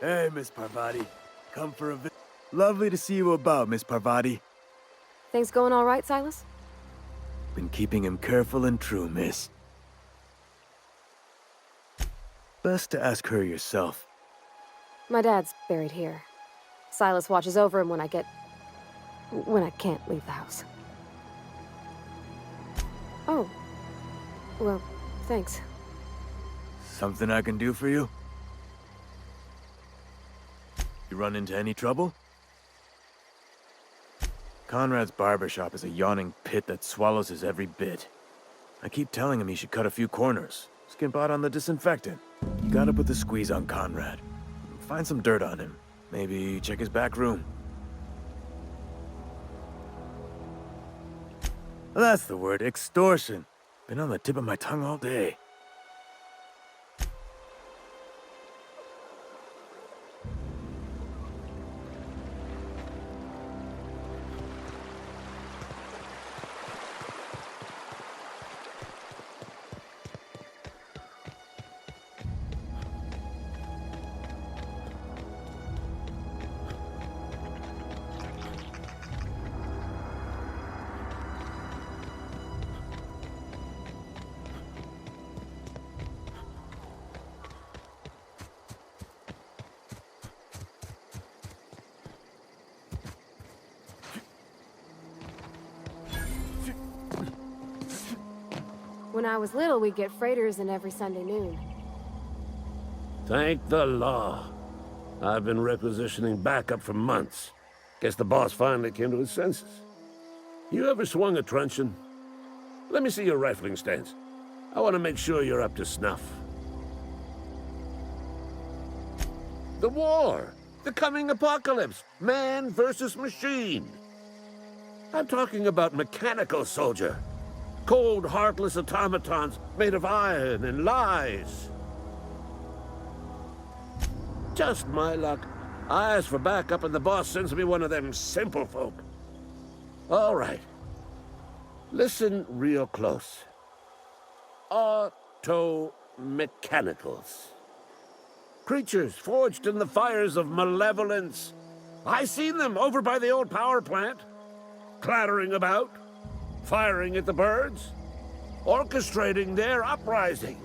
Hey, Miss Parvati. Come for a visit. Lovely to see you about, Miss Parvati. Things going all right, Silas? Been keeping him careful and true, miss. Best to ask her yourself. My dad's buried here. Silas watches over him when I can't leave the house. Oh. Well, thanks. Something I can do for you? You run into any trouble? Conrad's barbershop is a yawning pit that swallows his every bit. I keep telling him he should cut a few corners, skimp out on the disinfectant. You gotta put the squeeze on Conrad. Find some dirt on him. Maybe check his back room. That's the word, extortion. Been on the tip of my tongue all day. When I was little, we'd get freighters in every Sunday noon. Thank the law. I've been requisitioning backup for months. Guess the boss finally came to his senses. You ever swung a truncheon? Let me see your rifling stance. I want to make sure you're up to snuff. The war! The coming apocalypse! Man versus machine! I'm talking about mechanical soldier. Cold, heartless automatons made of iron and lies. Just my luck. I ask for backup and the boss sends me one of them simple folk. All right. Listen real close. Auto-mechanicals. Creatures forged in the fires of malevolence. I seen them over by the old power plant. Clattering about. Firing at the birds, orchestrating their uprising.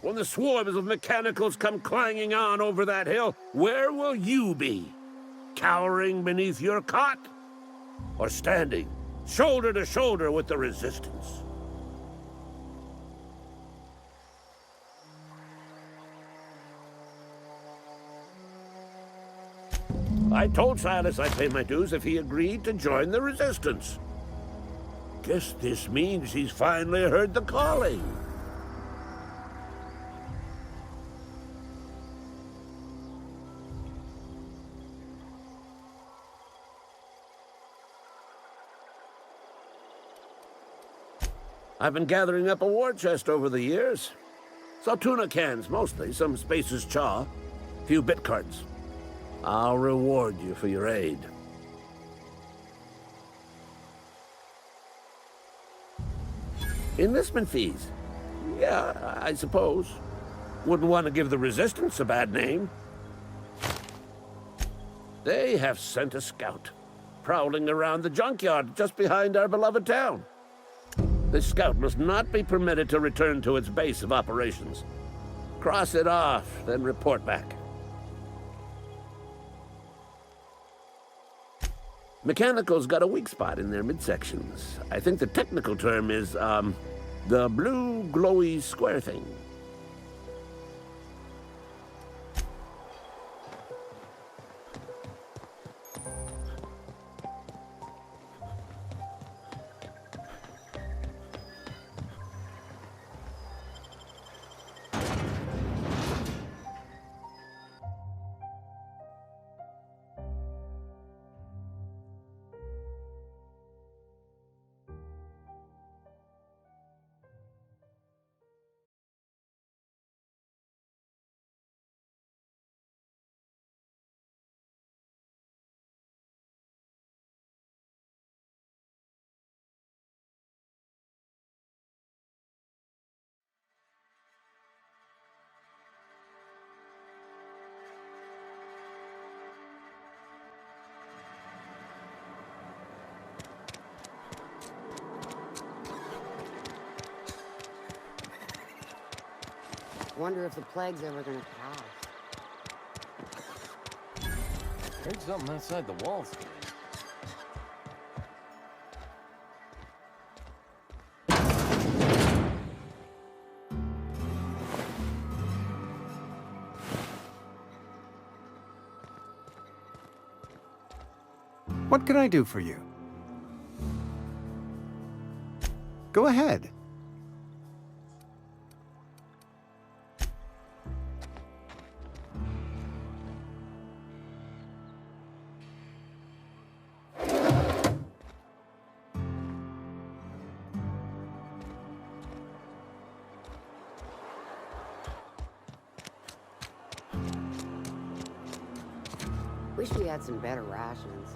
When the swarms of mechanicals come clanging on over that hill, where will you be? Cowering beneath your cot? Or standing, shoulder to shoulder with the resistance? I told Silas I'd pay my dues if he agreed to join the resistance. Guess this means he's finally heard the calling. I've been gathering up a war chest over the years. Saw tuna cans, mostly, some Spacer's chaw, a few bit cards. I'll reward you for your aid. Enlistment fees. Yeah, I suppose. Wouldn't want to give the Resistance a bad name. They have sent a scout, prowling around the junkyard just behind our beloved town. This scout must not be permitted to return to its base of operations. Cross it off, then report back. Mechanicals got a weak spot in their midsections. I think the technical term is, the blue glowy square thing. Wonder if the plague's ever gonna pass. Heard something outside the walls today. What can I do for you? Go ahead. Wish we had some better rations.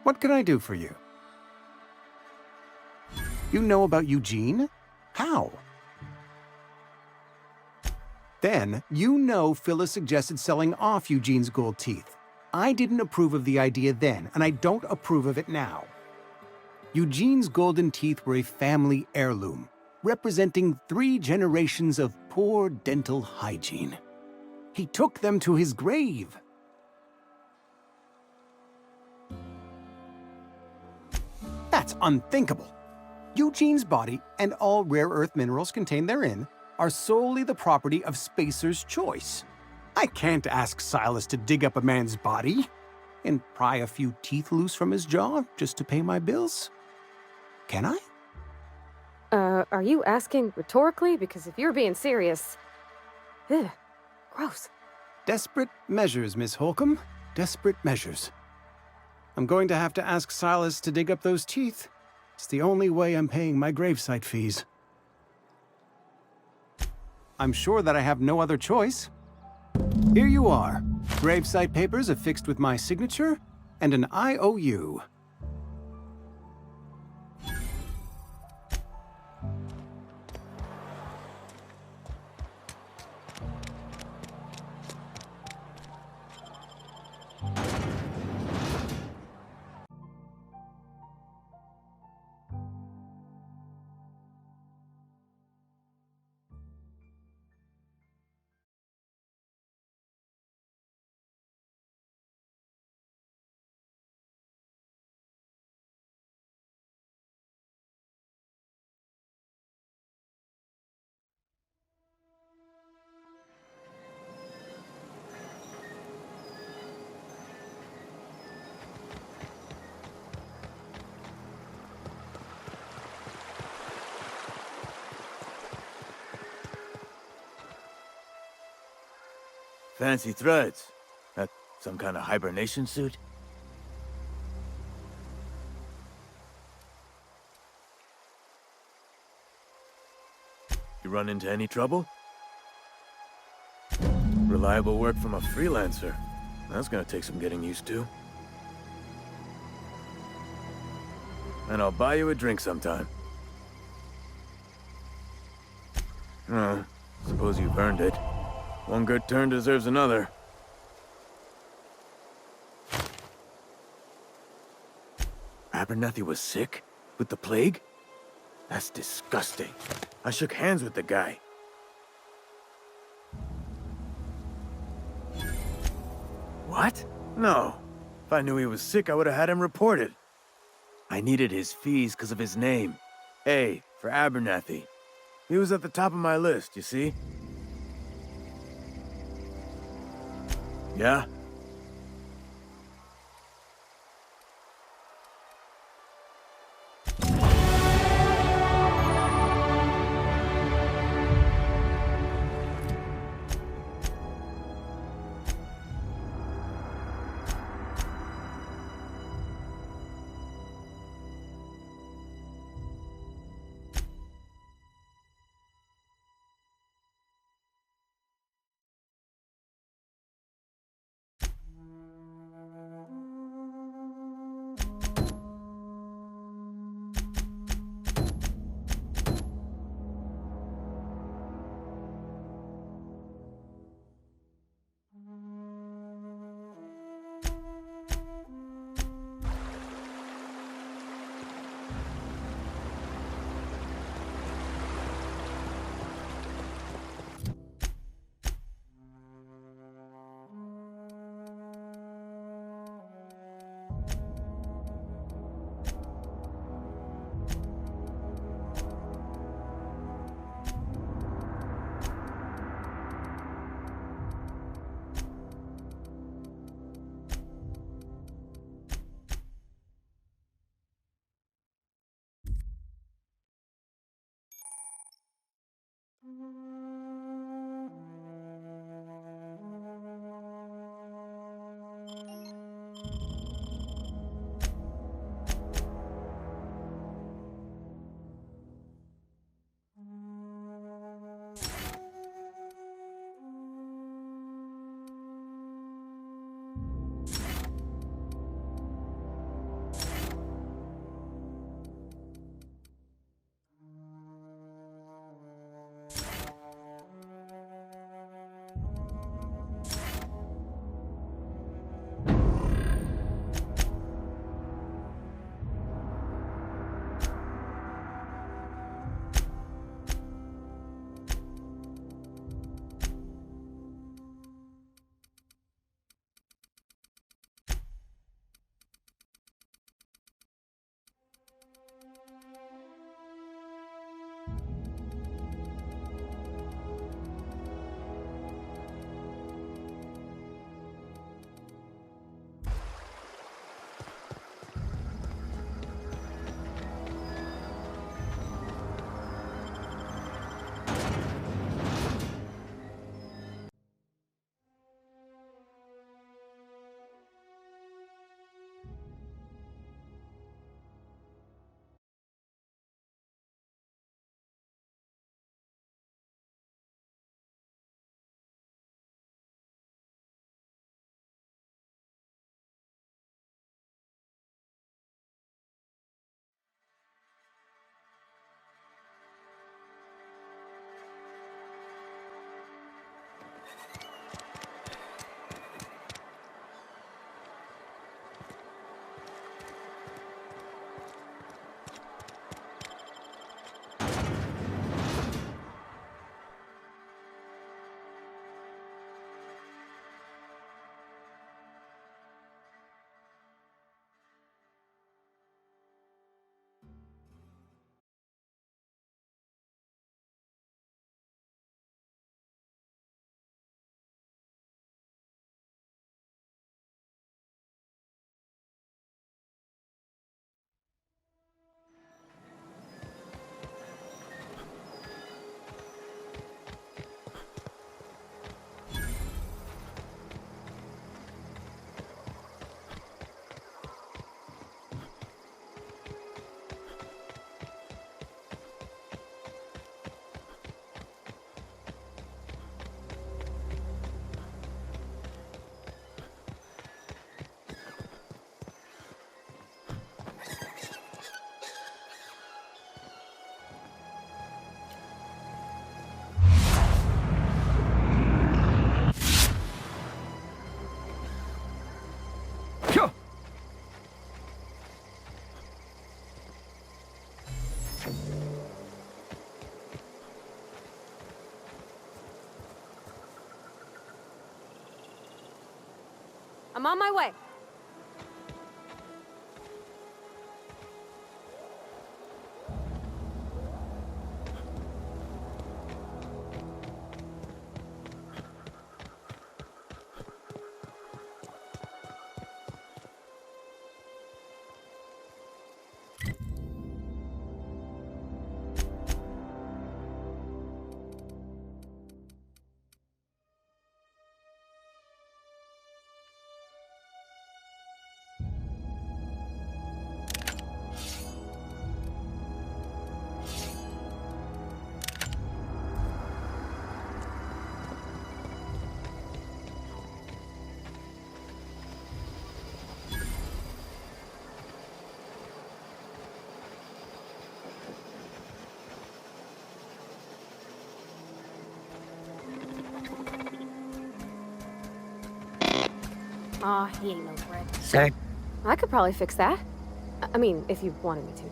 What can I do for you? You know about Eugene? How? Then, you know Phyllis suggested selling off Eugene's gold teeth. I didn't approve of the idea then, and I don't approve of it now. Eugene's golden teeth were a family heirloom, representing 3 generations of poor dental hygiene. He took them to his grave. That's unthinkable. Eugene's body and all rare earth minerals contained therein are solely the property of Spacer's choice. I can't ask Silas to dig up a man's body and pry a few teeth loose from his jaw just to pay my bills. Can I? Are you asking rhetorically? Because if you're being serious... Ugh, gross. Desperate measures, Miss Holcomb. Desperate measures. I'm going to have to ask Silas to dig up those teeth. It's the only way I'm paying my gravesite fees. I'm sure that I have no other choice. Here you are. Gravesite papers affixed with my signature and an IOU. Fancy threads. That some kind of hibernation suit? You run into any trouble? Reliable work from a freelancer. That's gonna take some getting used to. And I'll buy you a drink sometime. Oh, suppose you've earned it. One good turn deserves another. Abernathy was sick? With the plague? That's disgusting. I shook hands with the guy. What? No. If I knew he was sick, I would have had him reported. I needed his fees because of his name. A, for Abernathy. He was at the top of my list, you see? Yeah? I'm on my way. Aw, he ain't no threat. Sir, I could probably fix that. I mean, if you wanted me to.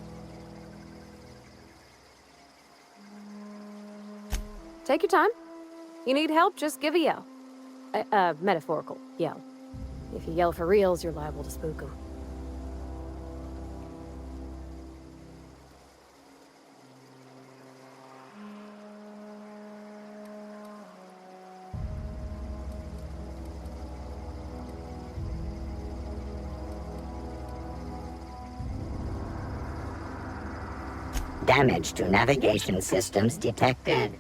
Take your time. You need help, just give a yell. A metaphorical yell. If you yell for reals, you're liable to spook them. damage to navigation systems detected.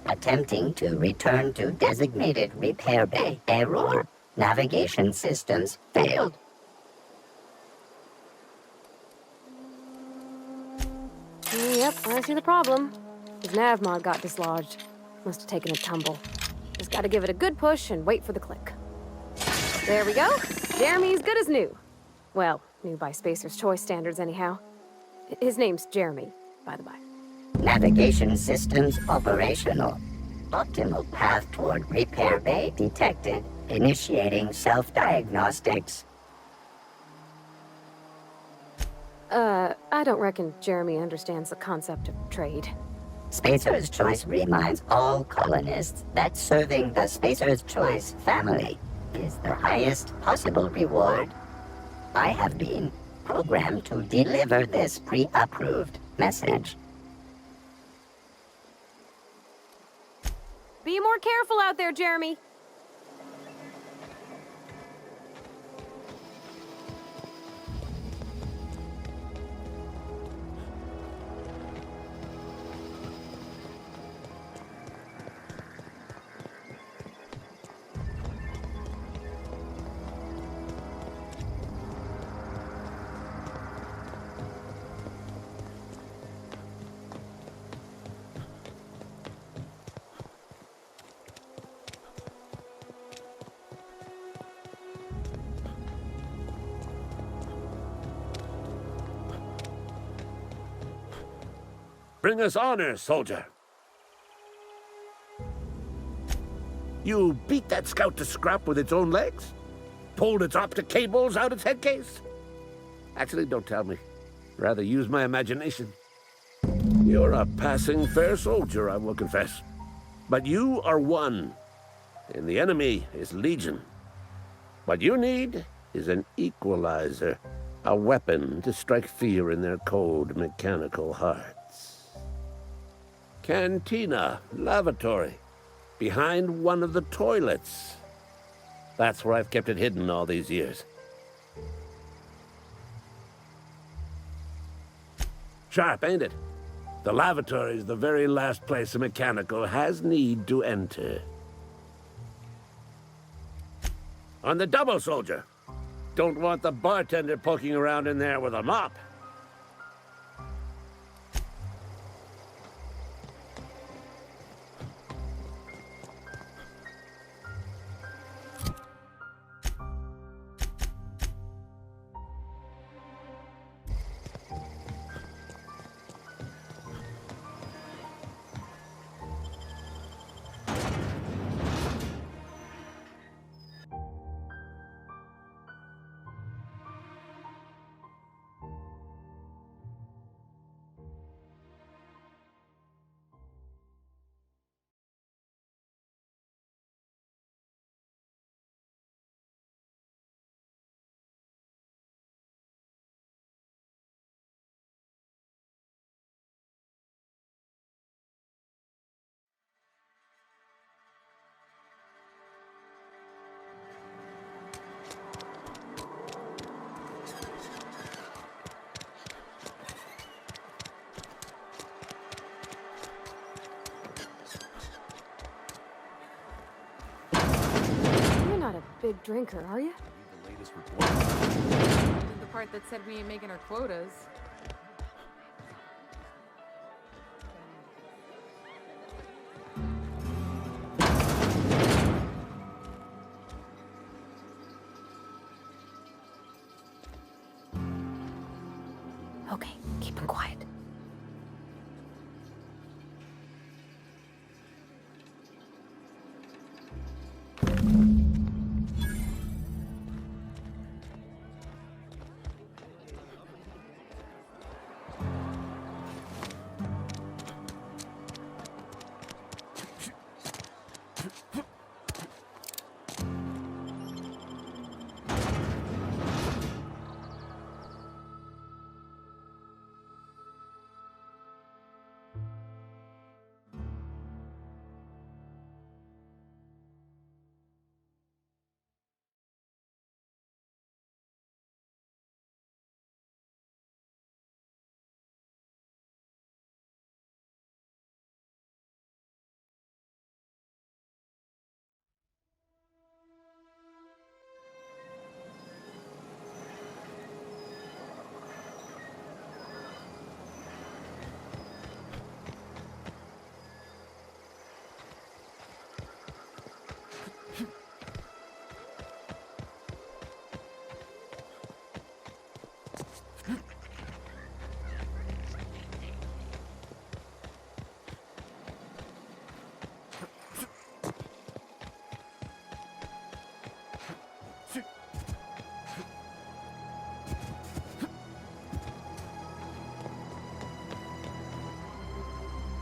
Attempting to return to designated repair bay. Error. Navigation systems failed. Yep, I see the problem. His nav mod got dislodged. Must have taken a tumble. Just gotta give it a good push and wait for the click. There we go. Jeremy's good as new. Well, new by Spacer's Choice standards anyhow. His name's Jeremy, by the by. Navigation systems operational. Optimal path toward repair bay detected. Initiating self-diagnostics. I don't reckon Jeremy understands the concept of trade. Spacer's Choice reminds all colonists that serving the Spacer's Choice family is the highest possible reward. I have been programmed to deliver this pre-approved message. Be more careful out there, Jeremy. Bring us honor, soldier. You beat that scout to scrap with its own legs? Pulled its optic cables out its head case? Actually, don't tell me. Rather use my imagination. You're a passing fair soldier, I will confess. But you are one, and the enemy is legion. What you need is an equalizer, a weapon to strike fear in their cold, mechanical hearts. Cantina, lavatory, behind one of the toilets. That's where I've kept it hidden all these years. Sharp, ain't it? The lavatory is the very last place a mechanical has need to enter. On the double, soldier. Don't want the bartender poking around in there with a mop. big drinker, are you? The latest report. The part that said we ain't making our quotas. Okay, keep him quiet.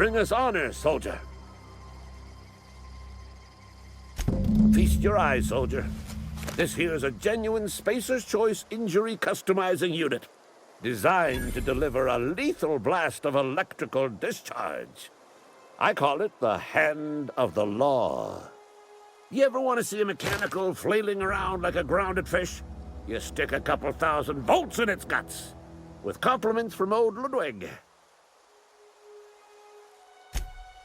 Bring us honor, soldier. Feast your eyes, soldier. This here's a genuine Spacer's Choice injury customizing unit, designed to deliver a lethal blast of electrical discharge. I call it the Hand of the Law. You ever want to see a mechanical flailing around like a grounded fish? You stick a couple thousand volts in its guts. With compliments from old Ludwig.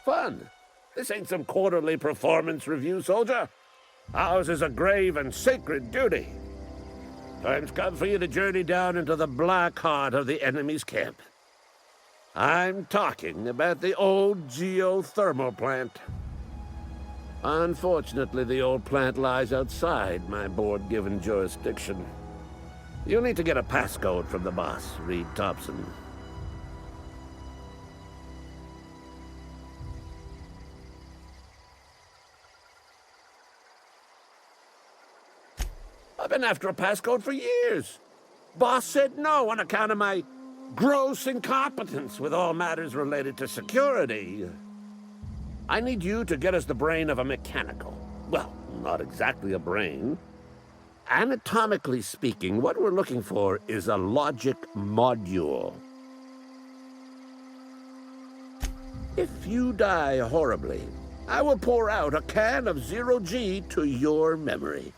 Fun. This ain't some quarterly performance review, soldier. Ours is a grave and sacred duty. Time's come for you to journey down into the black heart of the enemy's camp. I'm talking about the old geothermal plant. Unfortunately, the old plant lies outside my board-given jurisdiction. You'll need to get a passcode from the boss, Reed Thompson. I've been after a passcode for years. Boss said no on account of my gross incompetence with all matters related to security. I need you to get us the brain of a mechanical. Well, not exactly a brain. Anatomically speaking, what we're looking for is a logic module. If you die horribly, I will pour out a can of 0G to your memory.